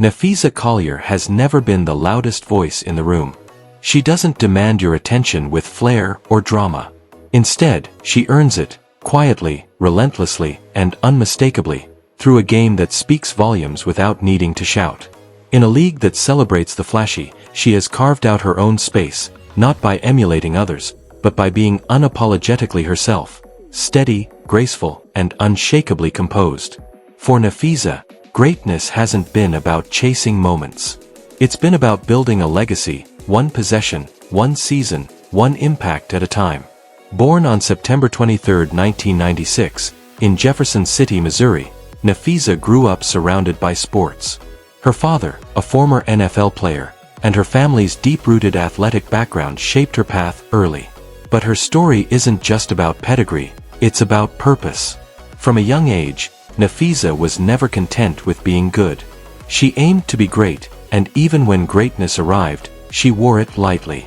Napheesa Collier has never been the loudest voice in the room. She doesn't demand your attention with flair or drama. Instead, she earns it, quietly, relentlessly, and unmistakably, through a game that speaks volumes without needing to shout. In a league that celebrates the flashy, she has carved out her own space, not by emulating others, but by being unapologetically herself, steady, graceful, and unshakably composed. For Napheesa, greatness hasn't been about chasing moments. It's been about building a legacy, one possession, one season, one impact at a time. Born on September 23, 1996, in Jefferson City, Missouri, Napheesa grew up surrounded by sports. Her father, a former NFL player, and her family's deep-rooted athletic background shaped her path early. But her story isn't just about pedigree, it's about purpose. From a young age, Napheesa was never content with being good. She aimed to be great, and even when greatness arrived, she wore it lightly.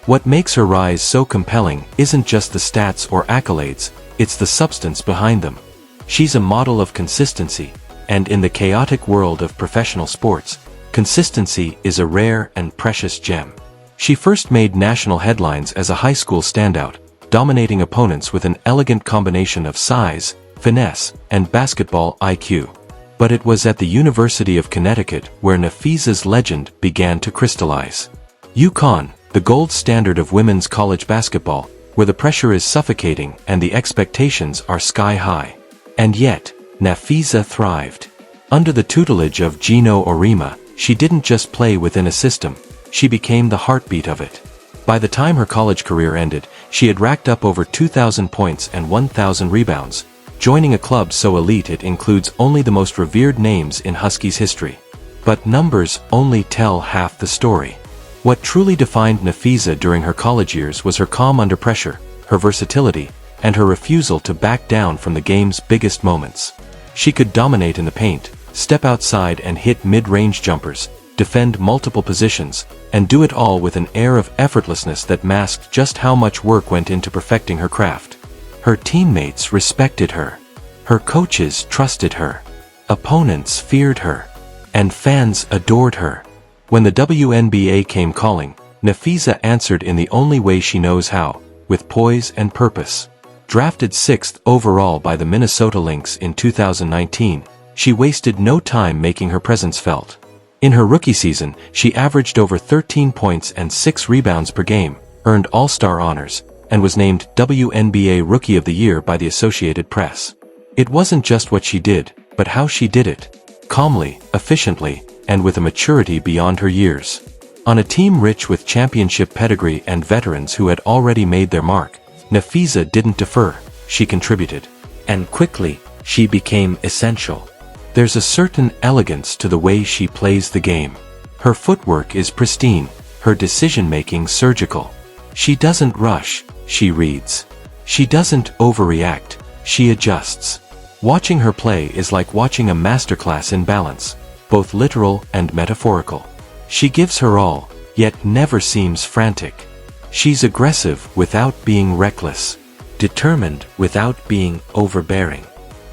What makes her rise so compelling isn't just the stats or accolades, it's the substance behind them. She's a model of consistency, and in the chaotic world of professional sports, consistency is a rare and precious gem. She first made national headlines as a high school standout, dominating opponents with an elegant combination of size, finesse, and basketball IQ. But it was at the University of Connecticut where Napheesa's legend began to crystallize. UConn, the gold standard of women's college basketball, where the pressure is suffocating and the expectations are sky-high. And yet, Napheesa thrived. Under the tutelage of Gino Orima, she didn't just play within a system, she became the heartbeat of it. By the time her college career ended, she had racked up over 2,000 points and 1,000 rebounds, joining a club so elite it includes only the most revered names in Huskies history. But numbers only tell half the story. What truly defined Napheesa during her college years was her calm under pressure, her versatility, and her refusal to back down from the game's biggest moments. She could dominate in the paint, step outside and hit mid-range jumpers, defend multiple positions, and do it all with an air of effortlessness that masked just how much work went into perfecting her craft. Her teammates respected her. Her coaches trusted her. Opponents feared her. And fans adored her. When the WNBA came calling, Napheesa answered in the only way she knows how, with poise and purpose. Drafted 6th overall by the Minnesota Lynx in 2019, she wasted no time making her presence felt. In her rookie season, she averaged over 13 points and 6 rebounds per game, earned All-Star honors, and was named WNBA Rookie of the Year by the Associated Press. It wasn't just what she did, but how she did it. Calmly, efficiently, and with a maturity beyond her years. On a team rich with championship pedigree and veterans who had already made their mark, Napheesa didn't defer, she contributed. And quickly, she became essential. There's a certain elegance to the way she plays the game. Her footwork is pristine, her decision-making surgical. She doesn't rush, she reads. She doesn't overreact, she adjusts. Watching her play is like watching a masterclass in balance, both literal and metaphorical. She gives her all, yet never seems frantic. She's aggressive without being reckless, determined without being overbearing.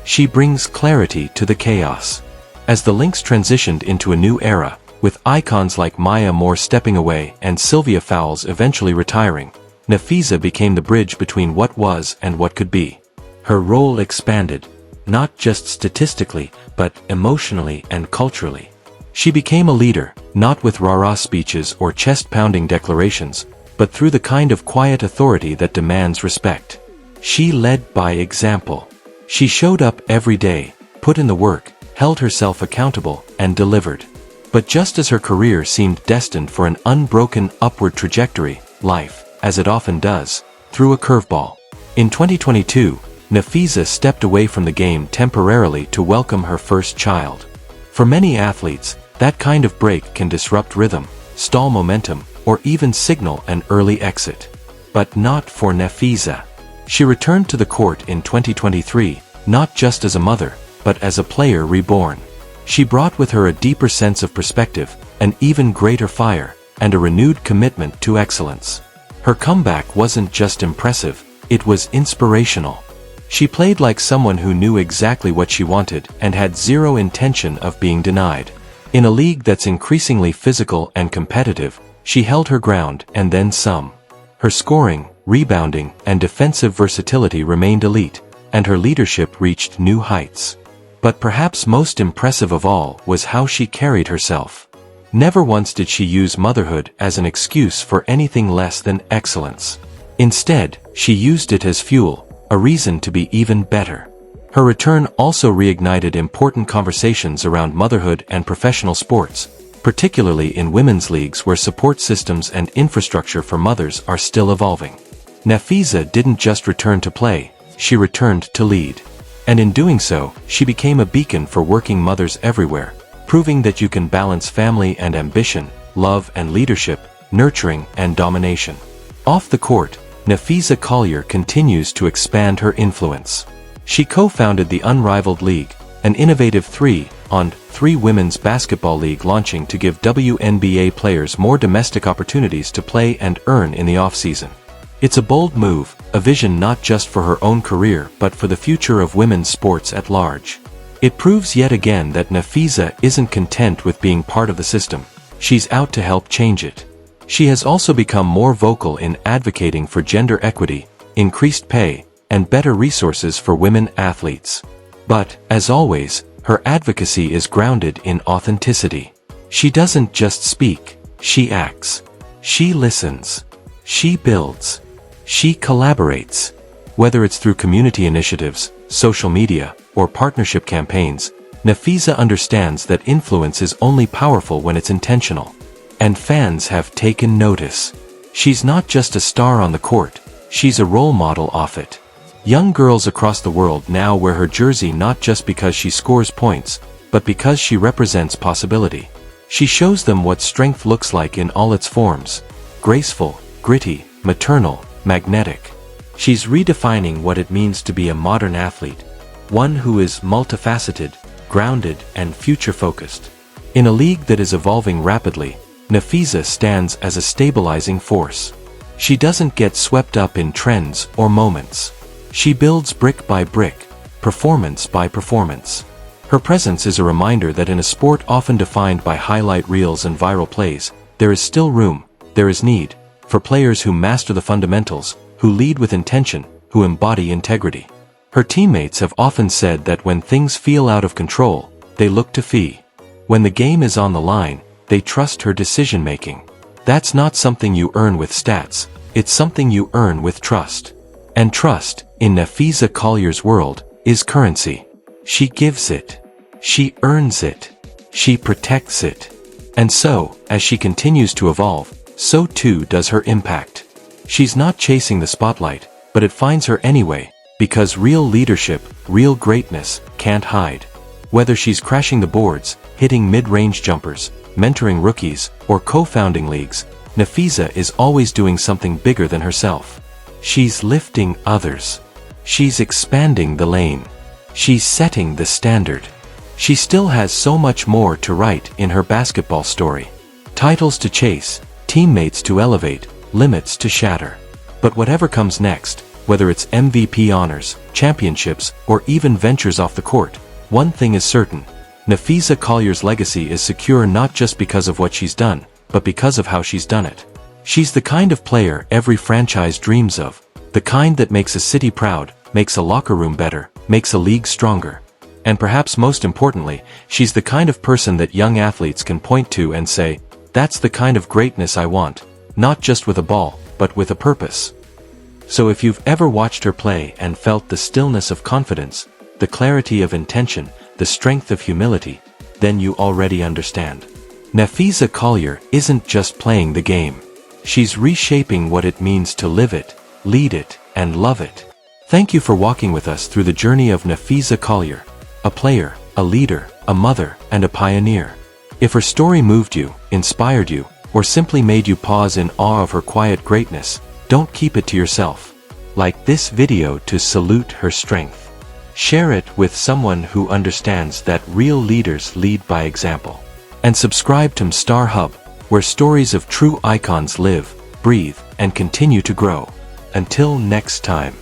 She brings clarity to the chaos. As the Lynx transitioned into a new era, with icons like Maya Moore stepping away and Sylvia Fowles eventually retiring, Napheesa became the bridge between what was and what could be. Her role expanded, not just statistically, but emotionally and culturally. She became a leader, not with rah-rah speeches or chest-pounding declarations, but through the kind of quiet authority that demands respect. She led by example. She showed up every day, put in the work, held herself accountable, and delivered. But just as her career seemed destined for an unbroken upward trajectory, life, as it often does, threw a curveball. In 2022, Napheesa stepped away from the game temporarily to welcome her first child. For many athletes, that kind of break can disrupt rhythm, stall momentum, or even signal an early exit. But not for Napheesa. She returned to the court in 2023, not just as a mother, but as a player reborn. She brought with her a deeper sense of perspective, an even greater fire, and a renewed commitment to excellence. Her comeback wasn't just impressive, it was inspirational. She played like someone who knew exactly what she wanted and had zero intention of being denied. In a league that's increasingly physical and competitive, she held her ground and then some. Her scoring, rebounding, and defensive versatility remained elite, and her leadership reached new heights. But perhaps most impressive of all was how she carried herself. Never once did she use motherhood as an excuse for anything less than excellence. Instead, she used it as fuel, a reason to be even better. Her return also reignited important conversations around motherhood and professional sports, particularly in women's leagues where support systems and infrastructure for mothers are still evolving. Napheesa didn't just return to play, she returned to lead. And in doing so, she became a beacon for working mothers everywhere, proving that you can balance family and ambition, love and leadership, nurturing and domination. Off the court, Napheesa Collier continues to expand her influence. She co-founded the Unrivaled League, an innovative 3-on-3 women's basketball league launching to give WNBA players more domestic opportunities to play and earn in the off-season. It's a bold move, a vision not just for her own career but for the future of women's sports at large. It proves yet again that Napheesa isn't content with being part of the system. She's out to help change it. She has also become more vocal in advocating for gender equity, increased pay, and better resources for women athletes. But, as always, her advocacy is grounded in authenticity. She doesn't just speak, she acts. She listens. She builds. She collaborates. Whether it's through community initiatives, social media, or partnership campaigns, Napheesa understands that influence is only powerful when it's intentional. And fans have taken notice. She's not just a star on the court, she's a role model off it. Young girls across the world now wear her jersey not just because she scores points, but because she represents possibility. She shows them what strength looks like in all its forms: graceful, gritty, maternal, magnetic. She's redefining what it means to be a modern athlete, one who is multifaceted, grounded, and future-focused. In a league that is evolving rapidly, Napheesa stands as a stabilizing force. She doesn't get swept up in trends or moments. She builds brick by brick, performance by performance. Her presence is a reminder that in a sport often defined by highlight reels and viral plays, there is still room, there is need, for players who master the fundamentals, who lead with intention, who embody integrity. Her teammates have often said that when things feel out of control, they look to Phee. When the game is on the line, they trust her decision-making. That's not something you earn with stats, it's something you earn with trust. And trust, in Napheesa Collier's world, is currency. She gives it. She earns it. She protects it. And so, as she continues to evolve, so too does her impact. She's not chasing the spotlight, but it finds her anyway, because real leadership, real greatness, can't hide. Whether she's crashing the boards, hitting mid-range jumpers, mentoring rookies, or co-founding leagues, Napheesa is always doing something bigger than herself. She's lifting others. She's expanding the lane. She's setting the standard. She still has so much more to write in her basketball story. Titles to chase, teammates to elevate, limits to shatter. But whatever comes next, whether it's MVP honors, championships, or even ventures off the court, one thing is certain: Napheesa Collier's legacy is secure not just because of what she's done, but because of how she's done it. She's the kind of player every franchise dreams of, the kind that makes a city proud, makes a locker room better, makes a league stronger. And perhaps most importantly, she's the kind of person that young athletes can point to and say, "That's the kind of greatness I want, not just with a ball, but with a purpose." So if you've ever watched her play and felt the stillness of confidence, the clarity of intention, the strength of humility, then you already understand. Napheesa Collier isn't just playing the game. She's reshaping what it means to live it, lead it, and love it. Thank you for walking with us through the journey of Napheesa Collier, a player, a leader, a mother, and a pioneer. If her story moved you, inspired you, or simply made you pause in awe of her quiet greatness, don't keep it to yourself. Like this video to salute her strength. Share it with someone who understands that real leaders lead by example. And subscribe to Star Hub, where stories of true icons live, breathe, and continue to grow. Until next time.